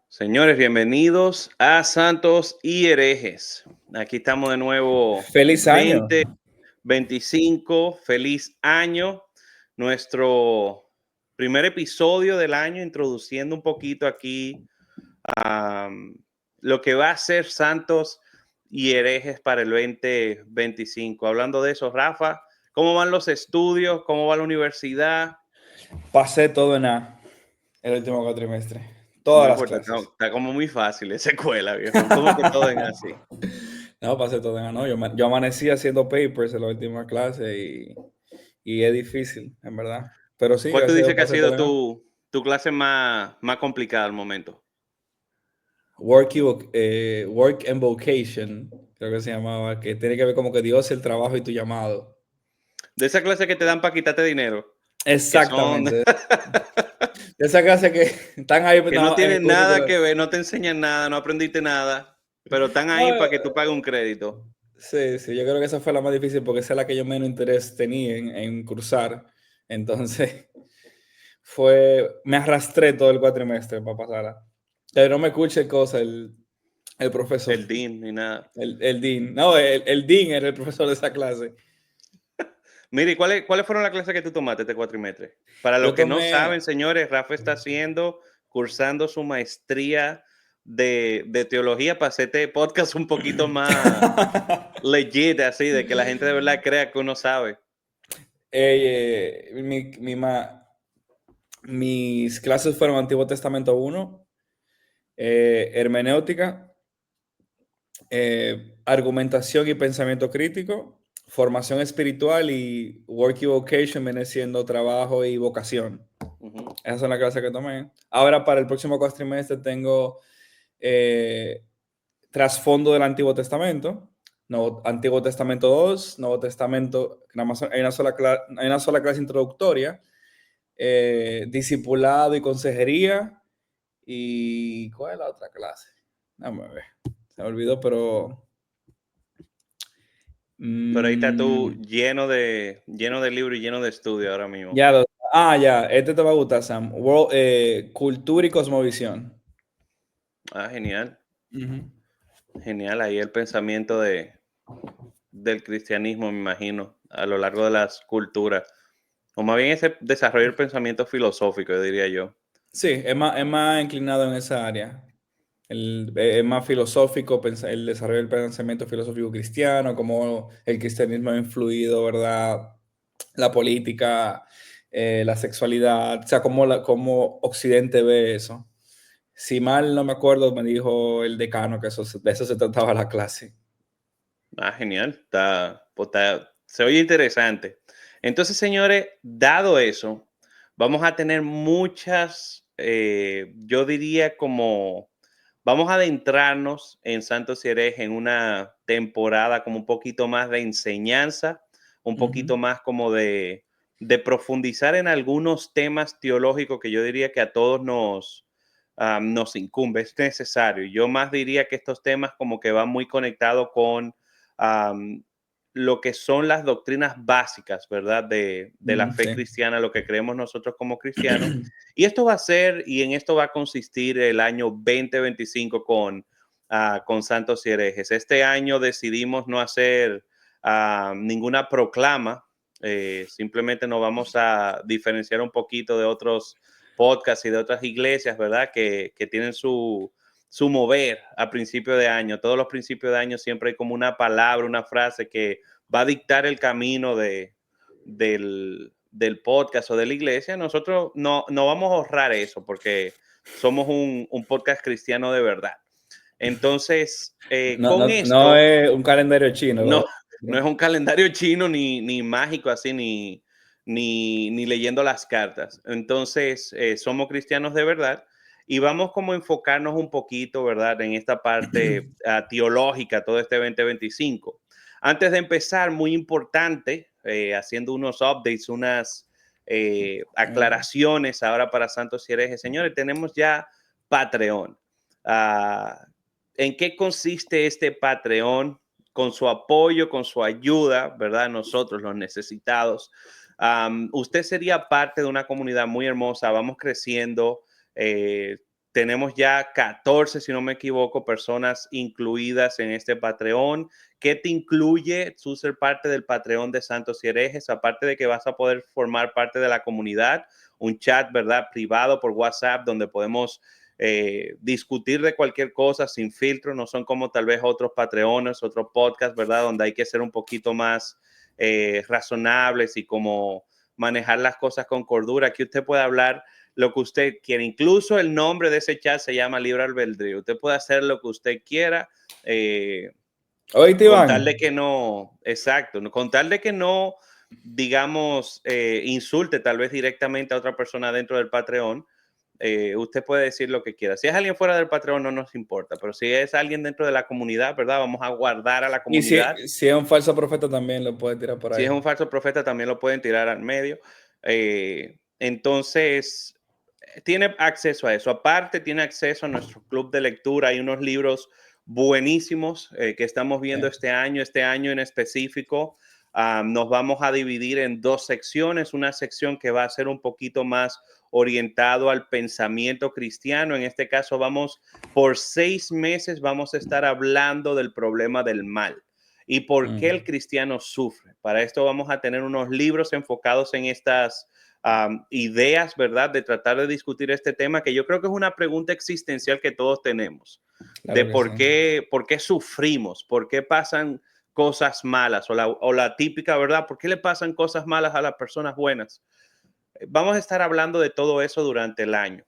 Señores, bienvenidos a Santos y Herejes. Aquí estamos de nuevo, Feliz año. 2025, feliz año. Nuestro primer episodio del año, introduciendo un poquito aquí lo que va a ser Santos y Herejes para el 2025. Hablando de eso, Rafa, ¿cómo van los estudios? ¿Cómo va la universidad? Pasé todo en A el último cuatrimestre. No Todas las importa, está, clases. está como muy fácil esa escuela, viejo. ¿Cómo que todo en así? No, pasé todo en A. No, yo amanecí haciendo papers en la última clase y es difícil, en verdad. Pero sí, ¿Cuál tú gracias a dices Dios que ha pasé sido todo en A. tu clase más complicada al momento? Work and Vocation, creo que se llamaba, que tiene que ver como que Dios, el trabajo y tu llamado. De esa clase que te dan para quitarte dinero, que son, Exactamente. Esa clase que están ahí que no en el tienen nada currículo. que ver, no te enseñan nada, no aprendiste nada, pero están ahí No, para que tú pagues un crédito. sí, sí, yo creo que esa fue la más difícil porque esa es la que yo menos interés tenía en cursar. Entonces, me arrastré todo el cuatrimestre para pasarla. Pero no me escuche cosa el profesor, El DIN ni nada. el dean. No, el dean era el profesor de esa clase. Mire, ¿cuáles fueron las clases que tú tomaste este cuatrimestre? Para los Yo que no tomé, saben, señores, Rafa está cursando su maestría de teología para hacer este podcast un poquito más legit, así, de que la gente de verdad crea que uno sabe. eh, mi- mi ma- mis clases fueron Antiguo Testamento 1, hermenéutica, argumentación y pensamiento crítico, formación espiritual y work y vocation viene siendo trabajo y vocación. Ujú. Esas son las clases que tomé. Ahora para el próximo cuatrimestre tengo eh, trasfondo del Antiguo Testamento, Antiguo Testamento 2, Nuevo Testamento, nada más hay una sola clase introductoria, discipulado y consejería. ¿Y cuál es la otra clase? Déjame ver. Se me olvidó, pero Pero ahí está tú Mm, lleno de libros y lleno de estudio ahora mismo. ya, ya, este te va a gustar, Sam. Cultura y cosmovisión. Ah, genial, Ujú. genial. Ahí el pensamiento del cristianismo, me imagino, a lo largo de las culturas. O más bien ese desarrollo del pensamiento filosófico, yo diría yo. Sí, es más inclinado en esa área. Es más filosófico, el desarrollo del pensamiento filosófico cristiano, cómo el cristianismo ha influido, ¿verdad? La política, la sexualidad, o sea, cómo Occidente ve eso. Si mal no me acuerdo, me dijo el decano que de eso se trataba la clase. Ah, genial. Se oye interesante. Entonces, señores, dado eso, vamos a tener muchas, yo diría como, vamos a adentrarnos en Santos y Herejes en una temporada como un poquito más de enseñanza, un Ujú. poquito más como de profundizar en algunos temas teológicos que yo diría que a todos nos incumbe, es necesario. Yo más diría que estos temas como que van muy conectados con um, lo que son las doctrinas básicas, ¿verdad? De la fe Sí. cristiana, lo que creemos nosotros como cristianos. Y esto va a ser, y en esto va a consistir el año 2025 con Santos y Herejes. Este año decidimos no hacer ninguna proclama, simplemente nos vamos a diferenciar un poquito de otros podcasts y de otras iglesias, ¿verdad? Que tienen su mover a principio de año. Todos los principios de año siempre hay como una palabra, una frase que va a dictar el camino del podcast o de la iglesia. Nosotros no vamos a ahorrar eso porque somos un podcast cristiano de verdad. Entonces, No, con no esto, es un calendario chino, no, ¿verdad? no es un calendario chino ni mágico así, ni leyendo las cartas. Entonces, somos cristianos de verdad y vamos como a enfocarnos un poquito, ¿verdad? En esta parte teológica, todo este 2025. Antes de empezar, muy importante, haciendo unos updates, unas aclaraciones ahora para Santos y Herejes. Señores, tenemos ya Patreon. Ah, ¿En qué consiste este Patreon? Con su apoyo, con su ayuda, ¿verdad? Nosotros, los necesitados. Usted sería parte de una comunidad muy hermosa. Vamos creciendo. tenemos ya 14, si no me equivoco, personas incluidas en este Patreon. ¿Qué te incluye tú ser parte del Patreon de Santos y Herejes? Aparte de que vas a poder formar parte de la comunidad, un chat, ¿verdad?, privado por WhatsApp donde podemos discutir de cualquier cosa sin filtro. No son como tal vez otros Patreones, otros podcasts, ¿verdad?, donde hay que ser un poquito más razonables y como manejar las cosas con cordura. Aquí usted puede hablar lo que usted quiera. Incluso el nombre de ese chat se llama Libre Albedrío. Usted puede hacer lo que usted quiera. Oíste, Con tal Iván. de que no, exacto, con tal de que no, digamos, insulte tal vez directamente a otra persona dentro del Patreon, usted puede decir lo que quiera. Si es alguien fuera del Patreon no nos importa, pero si es alguien dentro de la comunidad, ¿verdad? Vamos a guardar a la Y comunidad. si es un falso profeta también lo puede tirar por Si es ahí. un falso profeta también lo pueden tirar al medio. Entonces, tiene acceso a eso. Aparte, tiene acceso a nuestro club de lectura. Hay unos libros buenísimos que estamos viendo este año en específico. Nos vamos a dividir en dos secciones. Una sección que va a ser un poquito más orientado al pensamiento cristiano. En este caso, por 6 meses, vamos a estar hablando del problema del mal y por qué el cristiano sufre. Para esto vamos a tener unos libros enfocados en estas ideas, ¿verdad? De tratar de discutir este tema, que yo creo que es una pregunta existencial que todos tenemos, de Claro que sí. por qué sufrimos, por qué pasan cosas malas, o la típica, ¿verdad? ¿Por qué le pasan cosas malas a las personas buenas? Vamos a estar hablando de todo eso durante el año.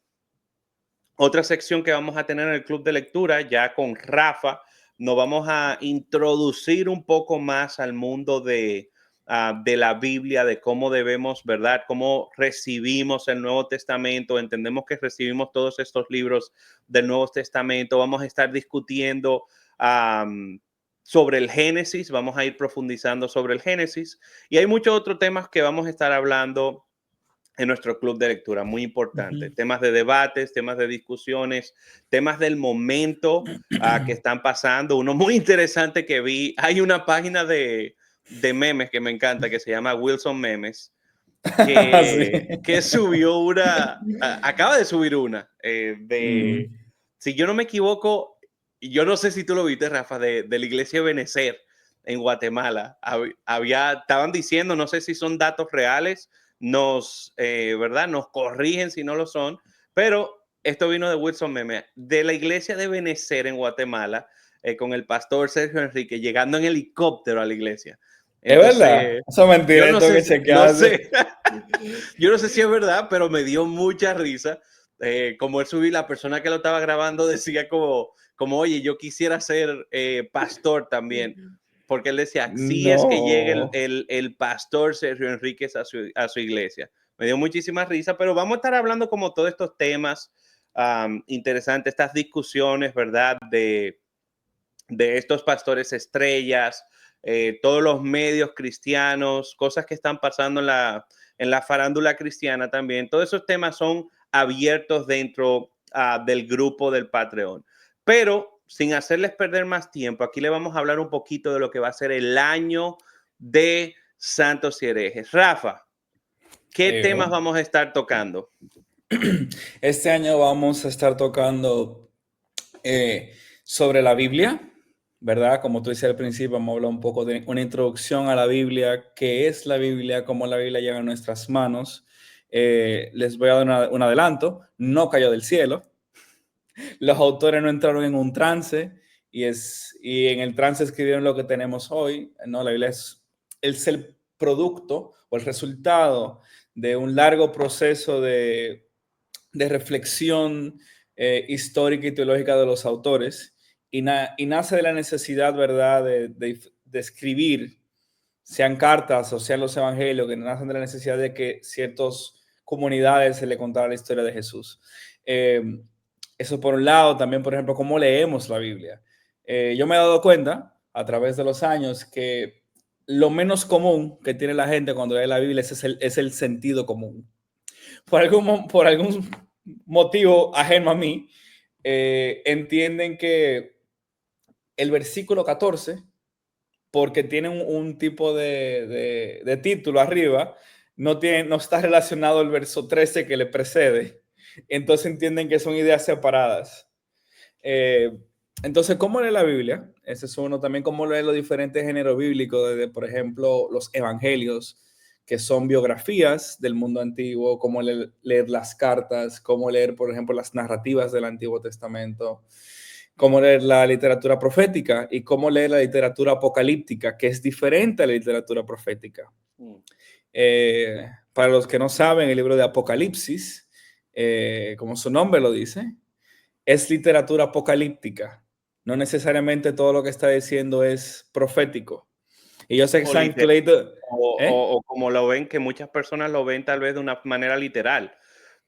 Otra sección que vamos a tener en el club de lectura, ya con Rafa, nos vamos a introducir un poco más al mundo de la Biblia, de cómo debemos, ¿verdad? Cómo recibimos el Nuevo Testamento. Entendemos que recibimos todos estos libros del Nuevo Testamento. Vamos a estar discutiendo sobre el Génesis. Vamos a ir profundizando sobre el Génesis. Y hay muchos otros temas que vamos a estar hablando en nuestro club de lectura, muy importante. Temas de debates, temas de discusiones, temas del momento que están pasando. Uno muy interesante que vi, hay una página de memes que me encanta, que se llama Wilson Memes, que subió acaba de subir una, si yo no me equivoco, yo no sé si tú lo viste, Rafa, de la iglesia de Benecer en Guatemala. Estaban diciendo, no sé si son datos reales, ¿verdad? Nos corrigen si no lo son, pero esto vino de Wilson Meme, de la iglesia de Benecer en Guatemala, con el pastor Sergio Enrique llegando en helicóptero a la iglesia. Es verdad. Entonces, Eso es mentira, yo no esto sé, que chequearse. yo no sé si es verdad, pero me dio mucha risa. Como él subí, la persona que lo estaba grabando decía oye, yo quisiera ser pastor también, porque él decía, sí es que llegue No. el pastor Sergio Enríquez a su iglesia. Me dio muchísima risa, pero vamos a estar hablando como todos estos temas interesantes, estas discusiones, ¿verdad? De estos pastores estrellas, todos los medios cristianos, cosas que están pasando en la farándula cristiana también. Todos esos temas son abiertos dentro del grupo del Patreon. Pero sin hacerles perder más tiempo, aquí le vamos a hablar un poquito de lo que va a ser el año de Santos y Herejes. Rafa, ¿qué temas vamos a estar tocando? Este año vamos a estar tocando sobre la Biblia, ¿verdad? Como tú decías al principio, vamos a hablar un poco de una introducción a la Biblia, qué es la Biblia, cómo la Biblia llega a nuestras manos. Les voy a dar un adelanto, no cayó del cielo. Los autores no entraron en un trance y en el trance escribieron lo que tenemos hoy. No, la Biblia es el producto o el resultado de un largo proceso de reflexión histórica y teológica de los autores y nace de la necesidad, ¿verdad?, de escribir, sean cartas o sean los evangelios, que nacen de la necesidad de que ciertas comunidades se le contara la historia de Jesús. Eso por un lado, también, por ejemplo, cómo leemos la Biblia. Yo me he dado cuenta a través de los años que lo menos común que tiene la gente cuando lee la Biblia es el sentido común. Por algún motivo ajeno a mí, entienden que el versículo 14, porque tiene un tipo de título arriba, no está relacionado al verso 13 que le precede. Entonces entienden que son ideas separadas. Eh, entonces, ¿cómo leer la Biblia? Ese es uno. También cómo leer los diferentes géneros bíblicos, desde, por ejemplo, los evangelios, que son biografías del mundo antiguo, cómo leer las cartas, cómo leer, por ejemplo, las narrativas del Antiguo Testamento, cómo leer la literatura profética y cómo leer la literatura apocalíptica, que es diferente a la literatura profética. Mm. Para los que no saben, el libro de Apocalipsis, como su nombre lo dice, es literatura apocalíptica. No necesariamente todo lo que está diciendo es profético. Y yo sé que O, Saint liter- Plato, ¿eh? o como lo ven, que muchas personas lo ven tal vez de una manera literal,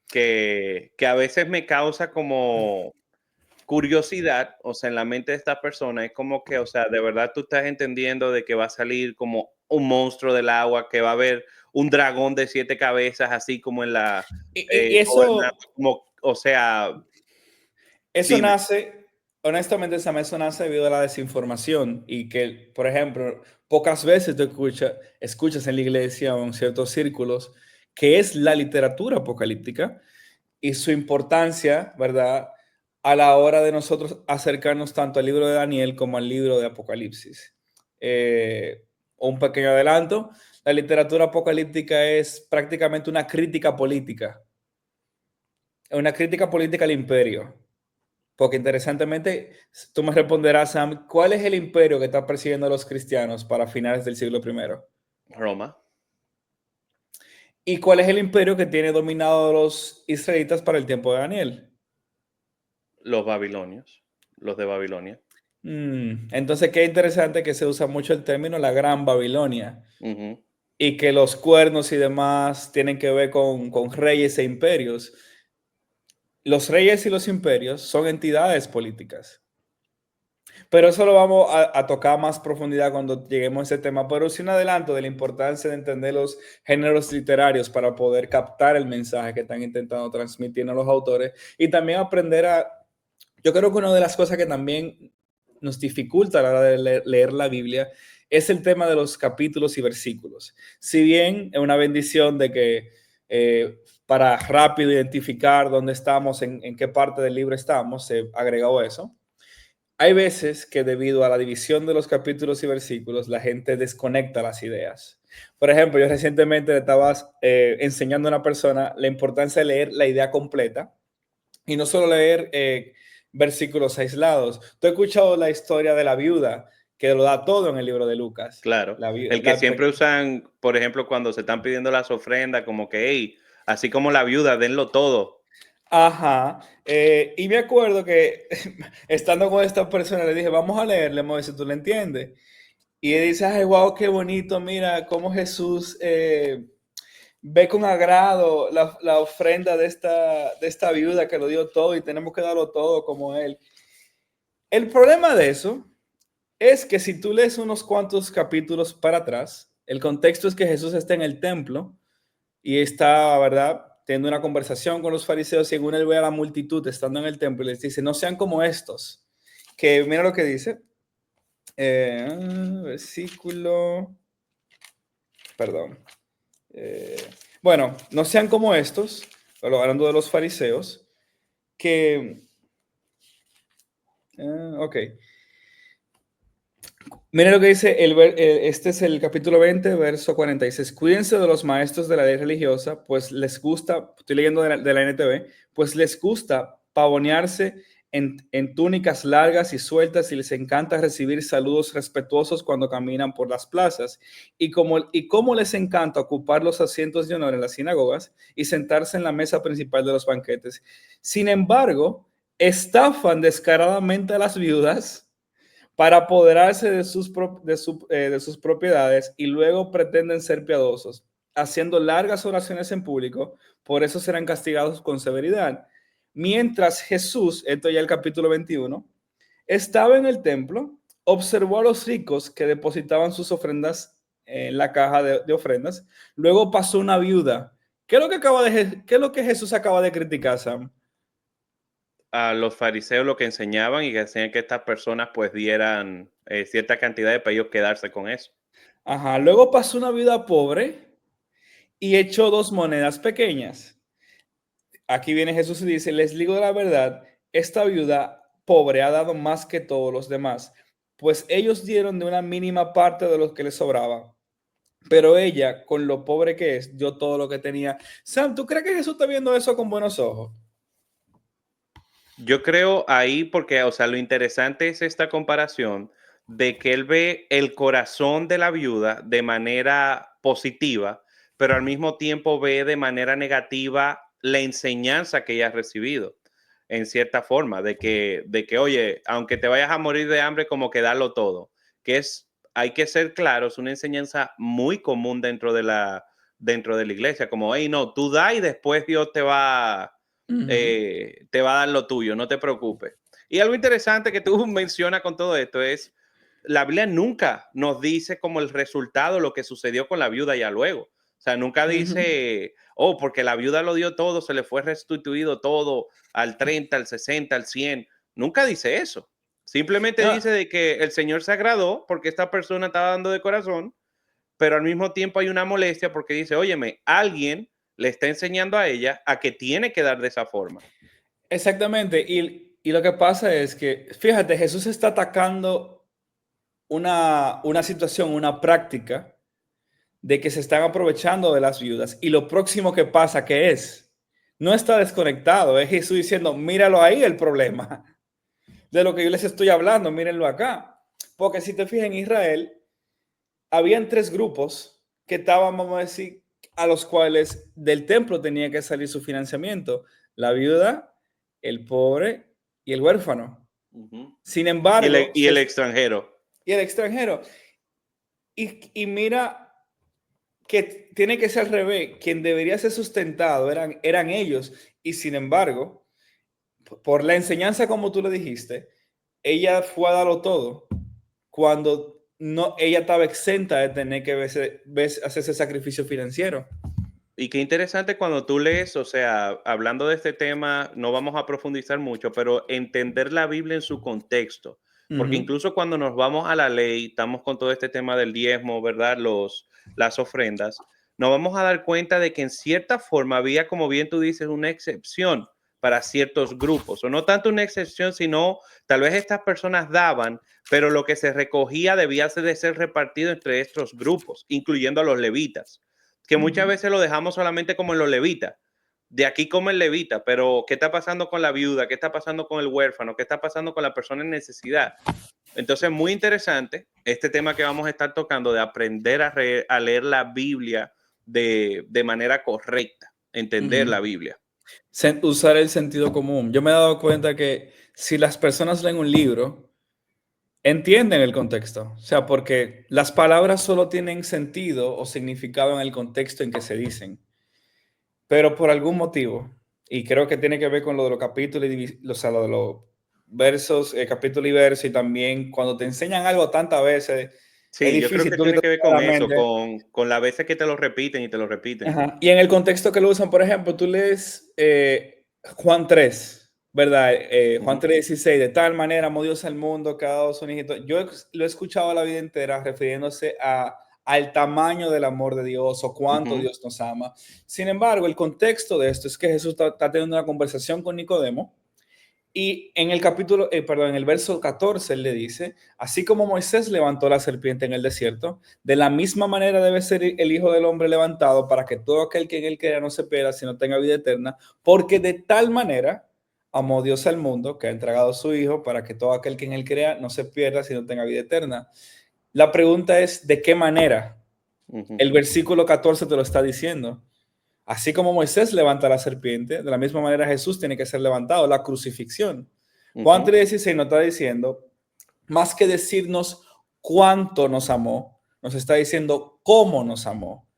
que a veces me causa como curiosidad, o sea, en la mente de esta persona es como que, o sea, de verdad tú estás entendiendo de que va a salir como un monstruo del agua, que va a haber un dragón de 7 cabezas, así como en la, Y gobernando, como, o sea, eso dime. nace, honestamente, Sam, eso nace debido a la desinformación y que, por ejemplo, pocas veces tú escuchas en la iglesia o en ciertos círculos que es la literatura apocalíptica y su importancia, ¿verdad? A la hora de nosotros acercarnos tanto al libro de Daniel como al libro de Apocalipsis. Un pequeño adelanto, la literatura apocalíptica es prácticamente una crítica política al imperio. Porque interesantemente, tú me responderás, Sam, ¿cuál es el imperio que está persiguiendo a los cristianos para finales del siglo primero? Roma, ¿Y cuál es el imperio que tiene dominado a los israelitas para el tiempo de Daniel? los babilonios, los de Babilonia. Entonces, qué interesante que se usa mucho el término la Gran Babilonia Ujú. y que los cuernos y demás tienen que ver con reyes e imperios. Los reyes y los imperios son entidades políticas. Pero eso lo vamos a tocar a más profundidad cuando lleguemos a ese tema. Pero sí un adelanto de la importancia de entender los géneros literarios para poder captar el mensaje que están intentando transmitir a los autores y también aprender a... Yo creo que una de las cosas que también nos dificulta a la hora de leer la Biblia es el tema de los capítulos y versículos. Si bien es una bendición de que para rápido identificar dónde estamos, en qué parte del libro estamos, se agregó eso. Hay veces que debido a la división de los capítulos y versículos, la gente desconecta las ideas. Por ejemplo, yo recientemente le estaba enseñando a una persona la importancia de leer la idea completa y no solo leer versículos aislados. Tú has escuchado la historia de la viuda, que lo da todo en el libro de Lucas. Claro. La, El que siempre usan, por ejemplo, cuando se están pidiendo las ofrendas, como que, hey, así como la viuda, denlo todo. Ajá. Y me acuerdo que estando con esta persona le dije, vamos a leerle, vamos a ver si tú le entiendes. Y él dice, ay, wow, qué bonito, mira cómo Jesús ve con agrado la ofrenda de esta viuda que lo dio todo y tenemos que darlo todo como él. El problema de eso es que si tú lees unos cuantos capítulos para atrás, el contexto es que Jesús está en el templo y está, ¿verdad?, teniendo una conversación con los fariseos y según él ve a la multitud estando en el templo y les dice, no sean como estos, que mira lo que dice, versículo, perdón, eh, bueno, no sean como estos, hablando de los fariseos, que, ok, miren lo que dice, este es el capítulo 20, verso 46. Cuídense de los maestros de la ley religiosa, pues les gusta, estoy leyendo de la NTV, pues les gusta pavonearse en túnicas largas y sueltas y les encanta recibir saludos respetuosos cuando caminan por las plazas. Y como les encanta ocupar los asientos de honor en las sinagogas y sentarse en la mesa principal de los banquetes. Sin embargo, estafan descaradamente a las viudas para apoderarse de sus propiedades y luego pretenden ser piadosos, haciendo largas oraciones en público, por eso serán castigados con severidad. Mientras Jesús, esto ya el capítulo 21, estaba en el templo, observó a los ricos que depositaban sus ofrendas en la caja de ofrendas, luego pasó una viuda. ¿Qué es lo que Jesús acaba de criticar, Sam? A los fariseos lo que enseñaban y que hacían que estas personas pues dieran cierta cantidad de para ellos quedarse con eso. Ajá, luego pasó una viuda pobre y echó dos monedas pequeñas. aquí viene Jesús y dice, les digo la verdad, esta viuda pobre ha dado más que todos los demás, pues ellos dieron de una mínima parte de lo que les sobraba. Pero ella, con lo pobre que es, dio todo lo que tenía. Sam, ¿tú crees que Jesús está viendo eso con buenos ojos? Yo creo ahí porque, o sea, lo interesante es esta comparación de que él ve el corazón de la viuda de manera positiva, pero al mismo tiempo ve de manera negativa la enseñanza que ella ha recibido, en cierta forma, de que, oye, aunque te vayas a morir de hambre, como que darlo todo, que es, hay que ser claros, una enseñanza muy común dentro de la iglesia, como, hey, no, tú da y después Dios Ujú. te va a dar lo tuyo, no te preocupes. Y algo interesante que tú mencionas con todo esto es, la Biblia nunca nos dice como el resultado, lo que sucedió con la viuda ya luego. O sea, nunca Ujú. dice, oh, porque la viuda lo dio todo, se le fue restituido todo al 30, al 60, al 100. Nunca dice eso. Simplemente No, dice de que el Señor se agradó porque esta persona estaba dando de corazón, pero al mismo tiempo hay una molestia porque dice, óyeme, alguien le está enseñando a ella a que tiene que dar de esa forma. exactamente. Y lo que pasa es que, fíjate, Jesús está atacando una situación, una práctica de que se están aprovechando de las viudas. Y lo próximo que pasa, ¿qué es? No está desconectado, es Jesús diciendo, míralo ahí el problema de lo que yo les estoy hablando, mírenlo acá. Porque si te fijas en Israel, habían tres grupos que estaban, vamos a decir, a los cuales del templo tenía que salir su financiamiento. La viuda, el pobre y el huérfano. Uh -huh. Sin y, el, embargo, y el extranjero. y el extranjero. Y mira que tiene que ser al revés. Quien debería ser sustentado eran ellos. Y sin embargo, por la enseñanza, como tú le dijiste, ella fue a darlo todo cuando no, ella estaba exenta de tener que hacer ese sacrificio financiero. Y qué interesante cuando tú lees, o sea, hablando de este tema, no vamos a profundizar mucho, pero entender la Biblia en su contexto, porque Ujú. incluso cuando nos vamos a la ley, estamos con todo este tema del diezmo, ¿verdad? Las ofrendas, nos vamos a dar cuenta de que en cierta forma había, como bien tú dices, una excepción para ciertos grupos, o no tanto una excepción, sino tal vez estas personas daban, pero lo que se recogía debía de ser repartido entre estos grupos, incluyendo a los levitas, que muchas Ujú. veces lo dejamos solamente como en los levitas. De aquí como el levita, pero ¿qué está pasando con la viuda? ¿Qué está pasando con el huérfano? ¿Qué está pasando con la persona en necesidad? Entonces, muy interesante este tema que vamos a estar tocando de aprender a leer la Biblia de manera correcta, entender Ujú. la Biblia. Usar el sentido común. Yo me he dado cuenta que si las personas leen un libro, entienden el contexto. O sea, porque las palabras solo tienen sentido o significado en el contexto en que se dicen. Pero por algún motivo, y creo que tiene que ver con lo de los capítulos, o sea, lo de los versos, capítulo y verso, y también cuando te enseñan algo tantas veces, es Sí, yo creo difícil que tú tiene que ver con la eso, mente. con las veces que te lo repiten y te lo repiten. Ajá. Y en el contexto que lo usan, por ejemplo, tú lees Juan 3, ¿verdad? Uh Juan -huh, 3:16, de tal manera amó Dios al mundo que ha dado su hijito. Lo he escuchado la vida entera refiriéndose al tamaño del amor de Dios o uh cuánto -huh, Dios nos ama. Sin embargo, el contexto de esto es que Jesús está teniendo una conversación con Nicodemo y en el perdón, en el verso 14 él le dice, así como Moisés levantó la serpiente en el desierto, de la misma manera debe ser el Hijo del Hombre levantado para que todo aquel que en él crea no se pierda, sino tenga vida eterna, porque de tal manera amó Dios al mundo que ha entregado a su Hijo para que todo aquel que en él crea no se pierda, sino tenga vida eterna. La pregunta es, ¿de qué manera? uh -huh, El versículo 14 te lo está diciendo. Así como Moisés levanta la serpiente, de la misma manera Jesús tiene que ser levantado, la crucifixión. uh Juan -huh. 3:16 nos está diciendo, más que decirnos cuánto nos amó, nos está diciendo cómo nos amó.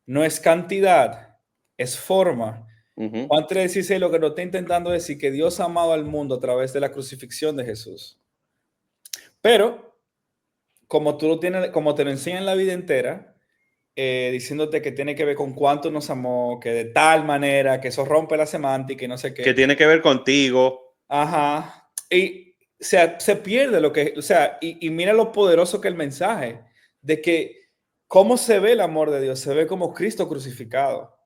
No es cantidad, es forma. Uh -huh. Juan 3:16 lo que nos está intentando decir que Dios ha amado al mundo a través de la crucifixión de Jesús. Pero, como tú lo tienes, como te lo enseñan la vida entera, diciéndote que tiene que ver con cuánto nos amó, que de tal manera, que eso rompe la semántica y no sé Que qué. tiene que ver contigo. Ajá. Y o sea, se pierde lo que, o sea, y mira lo poderoso que el mensaje, de que cómo se ve el amor de Dios, se ve como Cristo crucificado.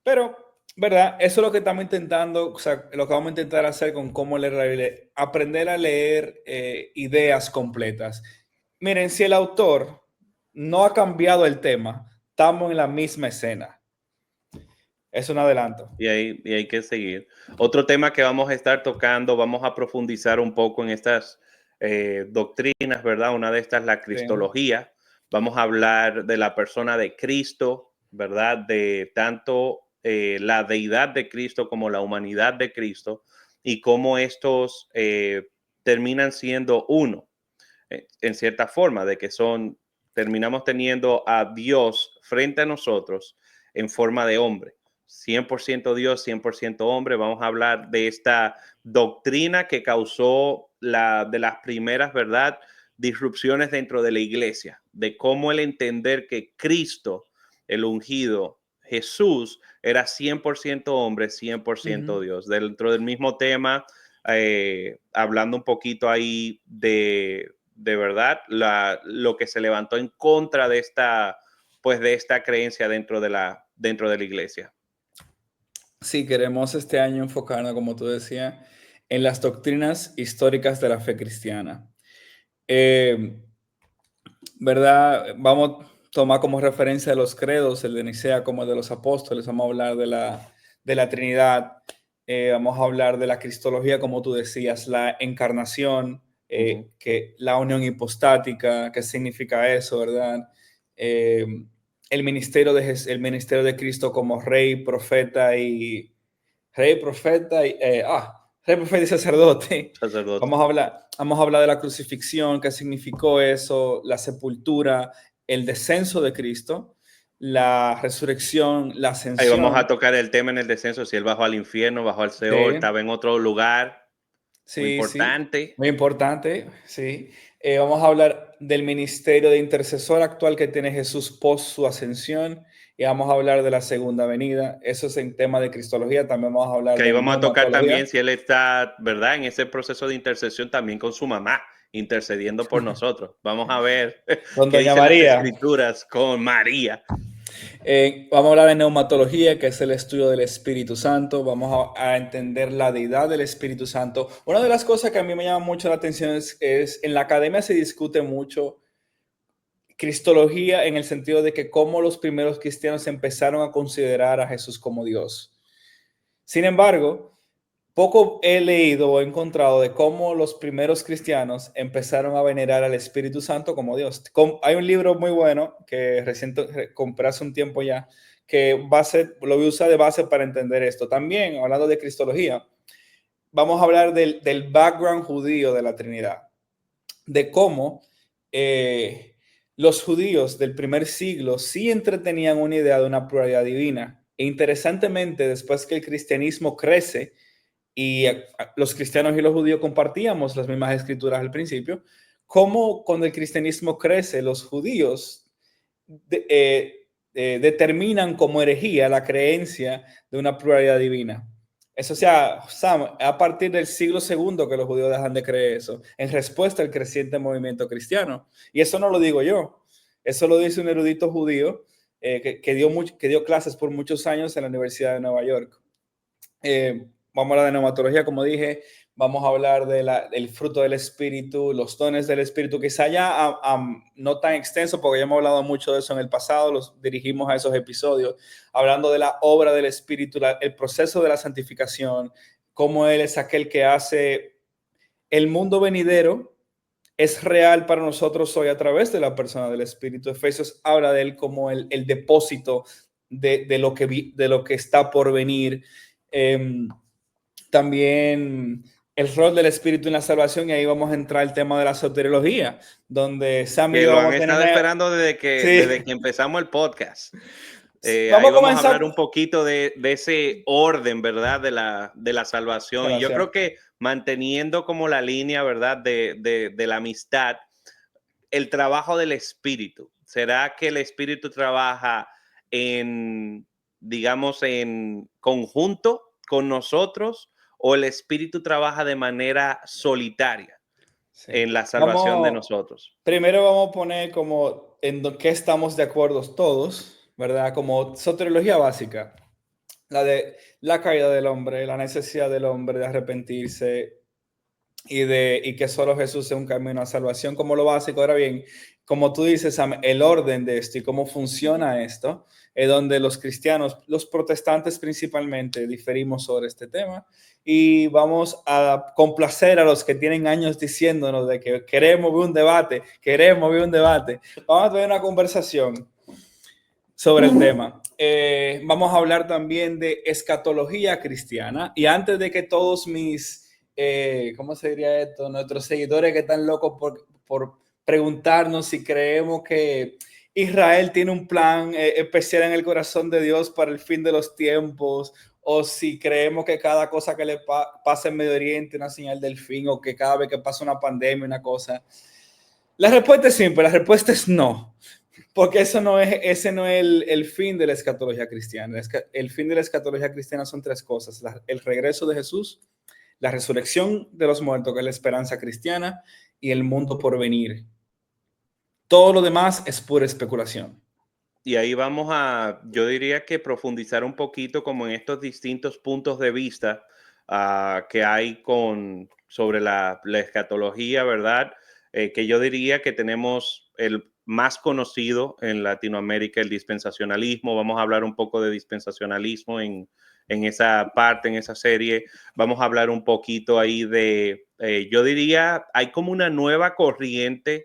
Pero ¿verdad? Eso es lo que estamos intentando, o sea, lo que vamos a intentar hacer con cómo leer la Biblia, aprender a leer ideas completas. Miren, si el autor no ha cambiado el tema, estamos en la misma escena. Es un adelanto. Y hay que seguir. Otro tema que vamos a estar tocando, vamos a profundizar un poco en estas doctrinas, ¿verdad? Una de estas, la Sí. cristología. Vamos a hablar de la persona de Cristo, ¿verdad? De tanto la deidad de Cristo como la humanidad de Cristo y cómo estos terminan siendo uno, en cierta forma, de que terminamos teniendo a Dios frente a nosotros en forma de hombre. 100% Dios, 100% hombre. Vamos a hablar de esta doctrina que causó de las primeras, ¿verdad?, disrupciones dentro de la iglesia, de cómo el entender que Cristo, el ungido, Jesús, era 100% hombre, 100% Dios. Dentro del mismo tema, hablando un poquito ahí de verdad, lo que se levantó en contra de esta creencia dentro de la iglesia. Sí, queremos este año enfocarnos, como tú decías, en las doctrinas históricas de la fe cristiana. ¿Verdad? Vamos a tomar como referencia los credos, el de Nicea como el de los apóstoles. Vamos a hablar de la Trinidad. Vamos a hablar de la cristología, como tú decías, la encarnación, que la unión hipostática, qué significa eso, ¿verdad? El ministerio de Cristo como rey, profeta y sacerdote. Sacerdote. Vamos a hablar de la crucifixión, qué significó eso, la sepultura, el descenso de Cristo, la resurrección, la Ahí vamos a ascensión. tocar el tema en el descenso, si él bajó al infierno, bajó al Seol, Sí, estaba en otro lugar, muy sí, sí, importante. muy importante, sí. Vamos a hablar del ministerio de intercesor actual que tiene Jesús post su ascensión y vamos a hablar de la segunda venida. Eso es en tema de cristología. También vamos a hablar Que ahí de vamos a tocar también neumatología. si él está, ¿verdad?, en ese proceso de intercesión también con su mamá, intercediendo por nosotros. Vamos a ver Con qué Doña dicen las María. escrituras con María. Vamos a hablar de neumatología, que es el estudio del Espíritu Santo. Vamos a entender la deidad del Espíritu Santo. Una de las cosas que a mí me llama mucho la atención es en la academia se discute mucho cristología en el sentido de que cómo los primeros cristianos empezaron a considerar a Jesús como Dios. Sin embargo, poco he leído o encontrado de cómo los primeros cristianos empezaron a venerar al Espíritu Santo como Dios. Hay un libro muy bueno que recién compré hace un tiempo ya, que lo voy a usar de base para entender esto. También, hablando de cristología, vamos a hablar del background judío de la Trinidad, de cómo los judíos del primer siglo sí entretenían una idea de una pluralidad divina. E interesantemente, después que el cristianismo crece, y los cristianos y los judíos compartíamos las mismas escrituras al principio, como cuando el cristianismo crece, los judíos determinan como herejía la creencia de una pluralidad divina. Eso, o sea, Sam, a partir del siglo segundo que los judíos dejan de creer eso, en respuesta al creciente movimiento cristiano. Y eso no lo digo yo, eso lo dice un erudito judío que dio clases por muchos años en la Universidad de Nueva York. Vamos a hablar de neumatología, como dije, vamos a hablar del fruto del Espíritu, los dones del Espíritu, quizá ya no tan extenso, porque ya hemos hablado mucho de eso en el pasado, los dirigimos a esos episodios, hablando de la obra del Espíritu, el proceso de la santificación, cómo Él es aquel que hace el mundo venidero, es real para nosotros hoy a través de la persona del Espíritu. Efesios habla de Él como el depósito de lo que está por venir. También el rol del Espíritu en la salvación, y ahí vamos a entrar al tema de la soteriología, donde Sam y Que yo lo han vamos a estado tener... esperando desde Sí, que empezamos el podcast. Ahí vamos a vamos a hablar comenzar... un poquito de ese orden, ¿verdad? De la salvación. Y yo creo Salvación. que manteniendo como la línea, ¿verdad? De la amistad, el trabajo del Espíritu. ¿Será que el Espíritu trabaja digamos, en conjunto con nosotros o el Espíritu trabaja de manera solitaria Sí. en la salvación de nosotros? Primero vamos a poner como en qué estamos de acuerdo todos, ¿verdad? Como soteriología básica. la de la caída del hombre, la necesidad del hombre de arrepentirse y que solo Jesús es un camino a salvación como lo básico. Ahora bien, como tú dices, Sam, el orden de esto y cómo funciona esto es donde los cristianos, los protestantes principalmente, diferimos sobre este tema y vamos a complacer a los que tienen años diciéndonos de que queremos ver un debate, queremos ver un debate. Vamos a tener una conversación sobre el tema. Vamos a hablar también de escatología cristiana. Y antes de que todos mis, ¿cómo se diría esto? Nuestros seguidores que están locos por preguntarnos si creemos que Israel tiene un plan especial en el corazón de Dios para el fin de los tiempos, o si creemos que cada cosa que le pasa en Medio Oriente es una señal del fin, o que cada vez que pasa una pandemia, una cosa. La respuesta es simple, la respuesta es no. Porque ese no es el fin de la escatología cristiana. El fin de la escatología cristiana son tres cosas: el regreso de Jesús, la resurrección de los muertos, que es la esperanza cristiana, y el mundo por venir. Todo lo demás es pura especulación. Y ahí vamos a, yo diría que profundizar un poquito como en estos distintos puntos de vista que hay sobre la escatología, ¿verdad? Que yo diría que tenemos el más conocido en Latinoamérica, el dispensacionalismo. Vamos a hablar un poco de dispensacionalismo en esa parte, en esa serie. Vamos a hablar un poquito ahí yo diría, hay como una nueva corriente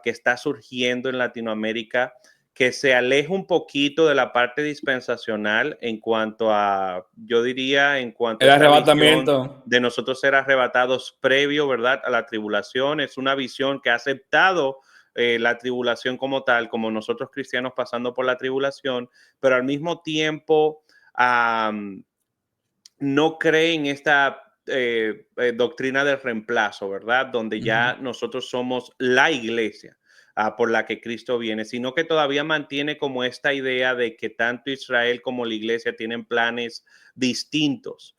que está surgiendo en Latinoamérica que se aleja un poquito de la parte dispensacional en cuanto a, yo diría, en cuanto El a esta visión arrebatamiento. de nosotros ser arrebatados previo, ¿verdad?, a la tribulación. Es una visión que ha aceptado la tribulación como tal, como nosotros cristianos pasando por la tribulación, pero al mismo tiempo no cree en esta doctrina del reemplazo, ¿verdad? Donde ya nosotros somos la iglesia por la que Cristo viene, sino que todavía mantiene como esta idea de que tanto Israel como la iglesia tienen planes distintos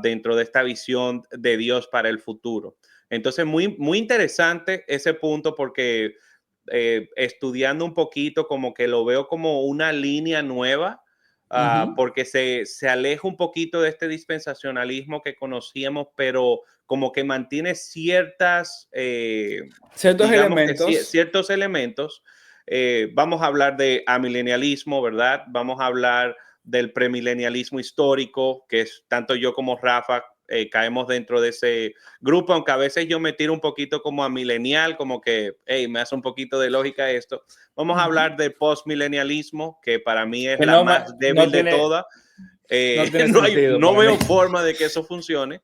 dentro de esta visión de Dios para el futuro. Entonces, muy interesante ese punto porque estudiando un poquito como que lo veo como una línea nueva porque se aleja un poquito de este dispensacionalismo que conocíamos, pero como que mantiene Ciertos digamos que elementos. ciertos elementos. Vamos a hablar de amilenialismo, ¿verdad? Vamos a hablar del premilenialismo histórico, que es tanto yo como Rafa caemos dentro de ese grupo, aunque a veces yo me tiro un poquito como a milenial, como que, hey, me hace un poquito de lógica esto. Vamos a hablar del postmilenialismo, que para mí es Que la no, más débil de todas. no tiene sentido No para mí. veo forma de que eso funcione,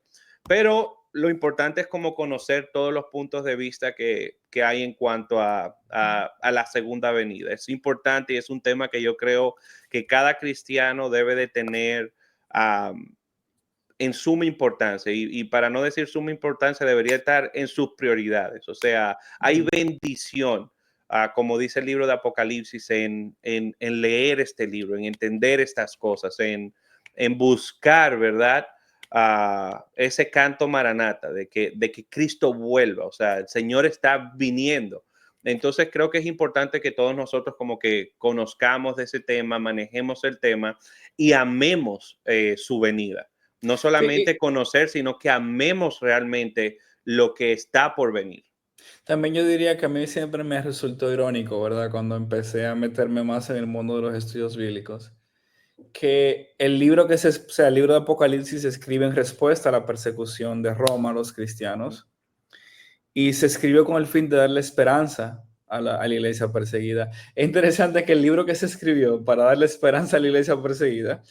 pero lo importante es como conocer todos los puntos de vista que hay en cuanto a la segunda venida. Es importante y es un tema que yo creo que cada cristiano debe de tener en suma importancia y para no decir suma importancia debería estar en sus prioridades. O sea, hay bendición, como dice el libro de Apocalipsis, en leer este libro, en entender estas cosas, en buscar, ¿verdad? Ese canto maranata de que Cristo vuelva, o sea, el Señor está viniendo. Entonces creo que es importante que todos nosotros como que conozcamos de ese tema, manejemos el tema y amemos su venida. No Sí, solamente conocer, sino que amemos realmente lo que está por venir. también yo diría que a mí siempre me resultó irónico, ¿verdad? Cuando empecé a meterme más en el mundo de los estudios bíblicos, que el libro o sea, el libro de Apocalipsis se escribe en respuesta a la persecución de Roma a los cristianos y se escribió con el fin de darle esperanza a la iglesia perseguida. Es interesante que el libro que se escribió para darle esperanza a la iglesia perseguida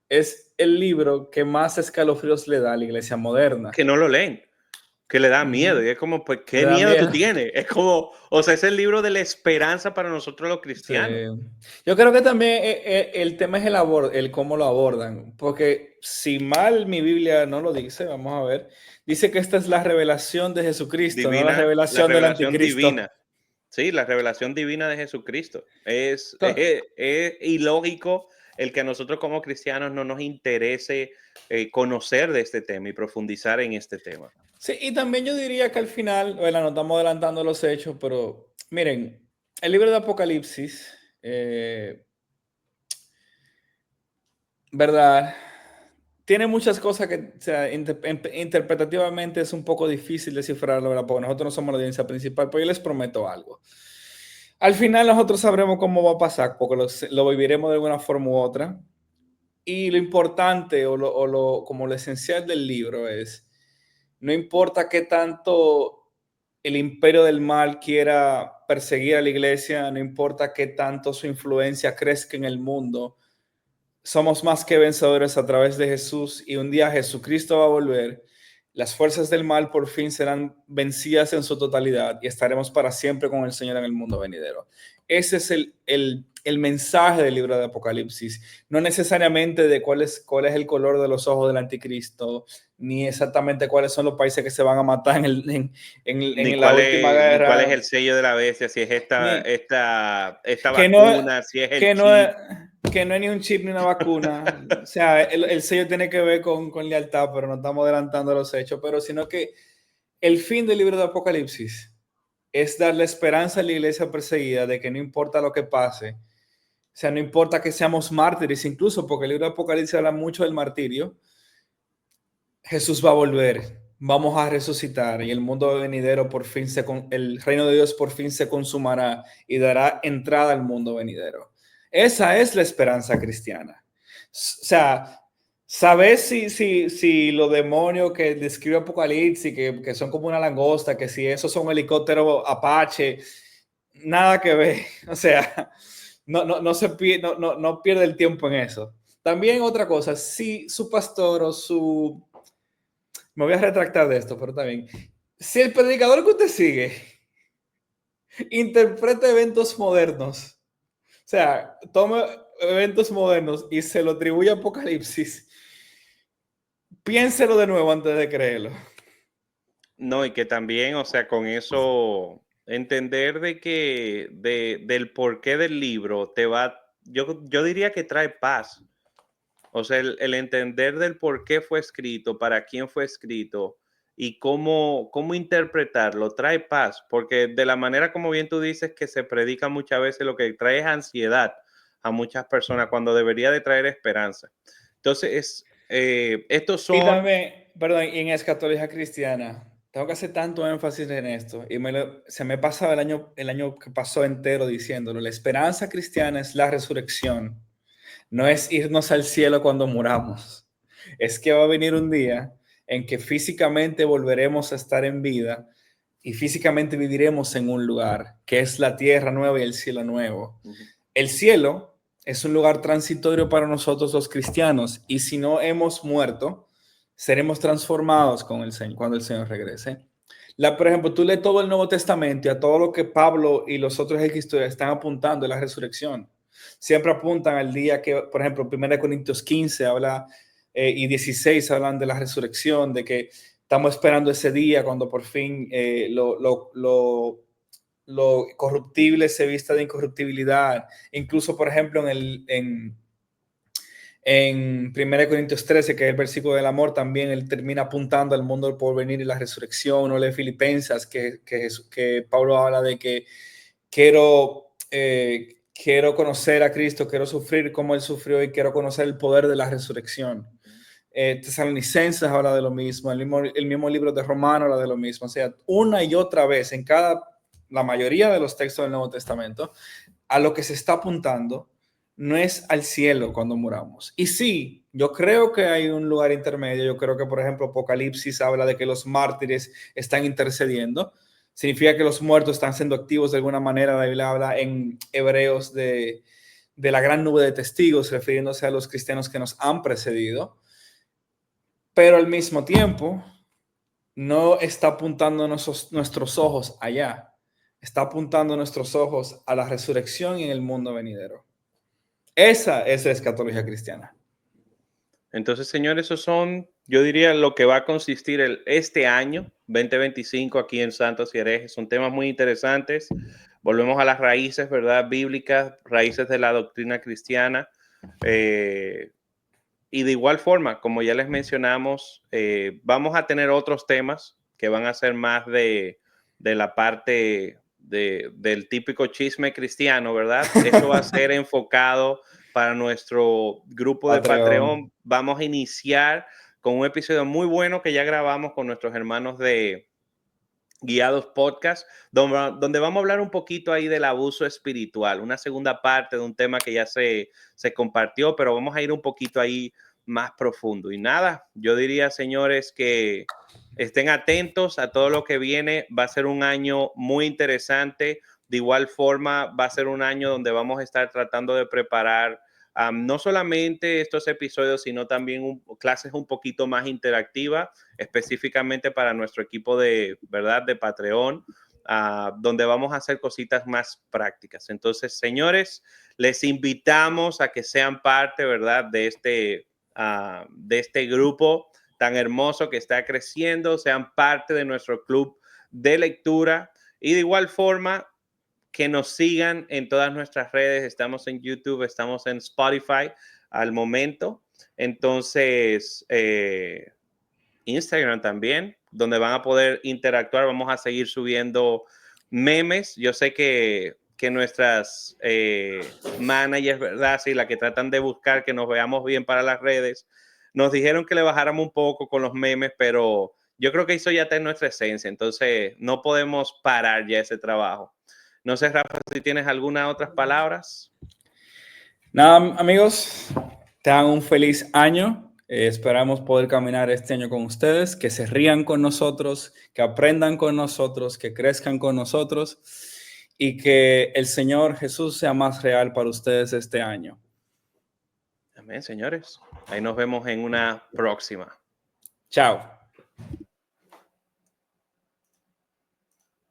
es el libro que más escalofríos le da a la iglesia moderna. Que no lo leen, que le da miedo. Ujú. Y es como, pues, ¿qué Le da miedo tú miedo. tienes? Es como, o sea, es el libro de la esperanza para nosotros los Sí. cristianos. Yo creo que también el tema es el cómo lo abordan, porque si mal mi Biblia no lo dice, vamos a ver, dice que esta es la revelación de Jesucristo, no la La revelación del revelación anticristo. divina. Sí, la revelación divina de Jesucristo. To- Es ilógico el que a nosotros como cristianos no nos interese conocer de este tema y profundizar en este tema. Sí, y también yo diría que al final, bueno, nos estamos adelantando los hechos, pero miren, el libro de Apocalipsis, ¿verdad? Tiene muchas cosas que, o sea, interpretativamente es un poco difícil descifrarlo, ¿verdad? Porque nosotros no somos la audiencia principal, pero yo les prometo algo. Al final nosotros sabremos cómo va a pasar, porque lo viviremos de alguna forma u otra. Y lo importante como lo esencial del libro es, no importa qué tanto el imperio del mal quiera perseguir a la iglesia, no importa qué tanto su influencia crezca en el mundo, somos más que vencedores a través de Jesús y un día Jesucristo va a volver. Las fuerzas del mal por fin serán vencidas en su totalidad y estaremos para siempre con el Señor en el mundo venidero. Ese es el mensaje del libro de Apocalipsis. No necesariamente de cuál es el color de los ojos del anticristo, ni exactamente cuáles son los países que se van a matar en la última ni cuál es guerra, el sello de la bestia, si es ni, esta que no, vacuna, si es el que no, chip. que no es ni un chip ni una vacuna. O sea, el sello tiene que ver con lealtad, pero no estamos adelantando los hechos, pero sino que el fin del libro de Apocalipsis es darle esperanza a la iglesia perseguida de que no importa lo que pase, o sea, no importa que seamos mártires, incluso porque el libro de Apocalipsis habla mucho del martirio, Jesús va a volver, vamos a resucitar y el mundo venidero por fin el reino de Dios por fin se consumará y dará entrada al mundo venidero. Esa es la esperanza cristiana. O sea, ¿sabes si los demonios que describe Apocalipsis, que son como una langosta, que si esos son helicópteros Apache, nada que ver? O sea, no pierde el tiempo en eso. También otra cosa, si su pastor o me voy a retractar de esto, pero también. Si el predicador que usted sigue interpreta eventos modernos, o sea, toma eventos modernos y se lo atribuye a Apocalipsis, piénselo de nuevo antes de creerlo. No, y que también, o sea, con eso, entender de que del porqué del libro te va, yo diría que trae paz. O sea, el entender del por qué fue escrito, para quién fue escrito y cómo interpretarlo, trae paz, porque de la manera como bien tú dices que se predica muchas veces, lo que trae es ansiedad a muchas personas cuando debería de traer esperanza. Entonces, estos Y son, también, perdón, y en escatología cristiana, tengo que hacer tanto énfasis en esto, y se me pasaba el año que pasó entero diciéndolo, la esperanza cristiana es la resurrección. No es irnos al cielo cuando muramos. Es que va a venir un día en que físicamente volveremos a estar en vida y físicamente viviremos en un lugar que es la tierra nueva y el cielo nuevo. El cielo es un lugar transitorio para nosotros los cristianos y si no hemos muerto, seremos transformados con el Señor cuando el Señor regrese. Por ejemplo, tú lees todo el Nuevo Testamento y a todo lo que Pablo y los otros escritores están apuntando a la resurrección. Siempre apuntan al día que, por ejemplo, 1 Corintios 15 habla y 16 hablan de la resurrección, de que estamos esperando ese día cuando por fin lo corruptible se vista de incorruptibilidad. Incluso, por ejemplo, en 1 Corintios 13, que es el versículo del amor, también él termina apuntando al mundo del porvenir y la resurrección. O lee Filipenses, que Pablo habla de que quiero conocer a Cristo, quiero sufrir como Él sufrió y quiero conocer el poder de la resurrección. Tesalonicenses habla de lo mismo, el mismo libro de Romanos habla de lo mismo. O sea, una y otra vez la mayoría de los textos del Nuevo Testamento, a lo que se está apuntando no es al cielo cuando muramos. Y sí, yo creo que hay un lugar intermedio. Yo creo que, por ejemplo, Apocalipsis habla de que los mártires están intercediendo. Significa que los muertos están siendo activos de alguna manera. La Biblia habla en Hebreos de la gran nube de testigos, refiriéndose a los cristianos que nos han precedido. Pero al mismo tiempo, no está apuntando nuestros ojos allá. Está apuntando nuestros ojos a la resurrección y en el mundo venidero. Esa es la escatología cristiana. entonces, señores, esos son, yo diría, lo que va a consistir este año 2025 aquí en Santos y Herejes. Son temas muy interesantes. Volvemos a las raíces, ¿verdad? Bíblicas, raíces de la doctrina cristiana. Y de igual forma, como ya les mencionamos, vamos a tener otros temas que van a ser más de la parte del típico chisme cristiano, ¿verdad? Esto va a ser enfocado para nuestro grupo de Patreon. Vamos a iniciar con un episodio muy bueno que ya grabamos con nuestros hermanos de Guiados Podcast, donde vamos a hablar un poquito ahí del abuso espiritual, una segunda parte de un tema que ya se compartió, pero vamos a ir un poquito ahí más profundo. Y nada, yo diría, señores, que estén atentos a todo lo que viene. Va a ser un año muy interesante. De igual forma, va a ser un año donde vamos a estar tratando de preparar no solamente estos episodios, sino también clases un poquito más interactivas, específicamente para nuestro equipo de Patreon, donde vamos a hacer cositas más prácticas. Entonces, señores, les invitamos a que sean parte, ¿verdad?, de este grupo tan hermoso que está creciendo, sean parte de nuestro club de lectura y de igual forma que nos sigan en todas nuestras redes. Estamos en YouTube, estamos en Spotify al momento. Entonces, Instagram también, donde van a poder interactuar. Vamos a seguir subiendo memes. Yo sé que nuestras managers, ¿verdad? Sí, la que tratan de buscar que nos veamos bien para las redes, nos dijeron que le bajáramos un poco con los memes, pero yo creo que eso ya está en nuestra esencia. Entonces, no podemos parar ya ese trabajo. No sé, Rafa, si tienes algunas otras palabras. Nada, amigos, tengan un feliz año. Esperamos poder caminar este año con ustedes, que se rían con nosotros, que aprendan con nosotros, que crezcan con nosotros y que el Señor Jesús sea más real para ustedes este año. Amén, señores. Ahí nos vemos en una próxima. Chao.